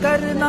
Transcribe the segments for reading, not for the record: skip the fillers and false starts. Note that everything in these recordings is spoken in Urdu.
کرنا,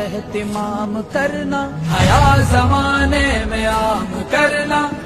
اہتمام کرنا, حیا زمانے میں عام کرنا,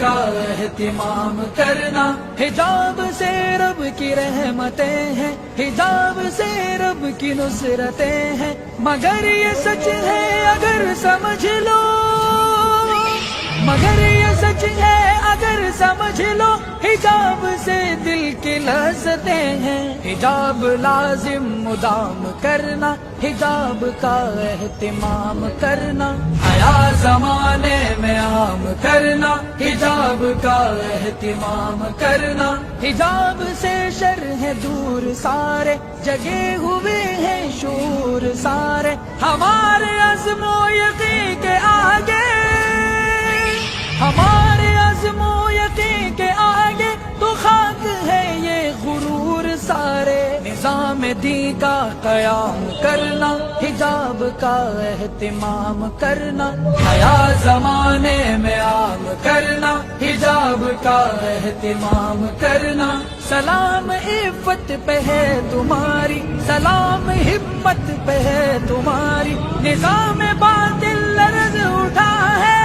کا اہتمام کرنا. حجاب سے رب کی رحمتیں ہیں, حجاب سے رب کی نصرتیں ہیں, مگر یہ سچ ہے اگر سمجھ لو, مگر یہ سچ ہے اگر سمجھ لو, حجاب سے دل کی لذتیں ہیں. حجاب لازم مدام کرنا, حجاب کا اہتمام کرنا, حیا زمانے میں عام کرنا, حجاب کا اہتمام کرنا. حجاب سے شر ہے دور سارے, جگے ہوئے ہیں شور سارے, ہمارے عزم و یقین کے آگے, ہمارے عزم و یقین کے آگے تو خاک ہے یہ غرور سارے. نظام دین کا قیام کرنا, حجاب کا اہتمام کرنا, حیا زمانے میں عام کرنا, حجاب کا اہتمام کرنا. سلام عفت پہ ہے تمہاری, سلام ہمت پہ ہے تمہاری, نظام باطل لرز اٹھا ہے,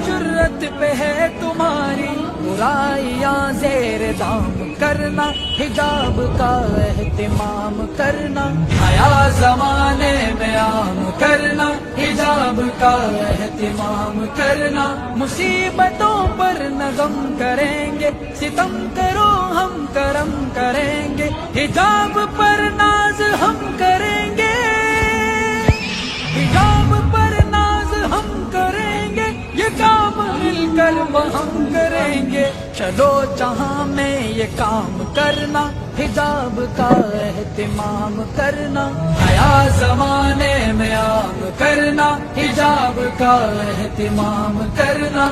جرت پہ ہے تمہاری. برائیاں زیر دام کرنا, حجاب کا اہتمام کرنا, حیا زمانے میں عام کرنا, حجاب کا اہتمام کرنا. مصیبتوں پر نہ غم کریں گے, ستم کرو ہم کرم کریں گے, حجاب پر ناز ہم کریں گے, حجاب پر ناز ہم کریں گے, یہ کام مل کر ہم کریں گے. چلو جہاں میں یہ کام کرنا, حجاب کا اہتمام کرنا, حیا زمانے میں عام کرنا, حجاب کا اہتمام کرنا.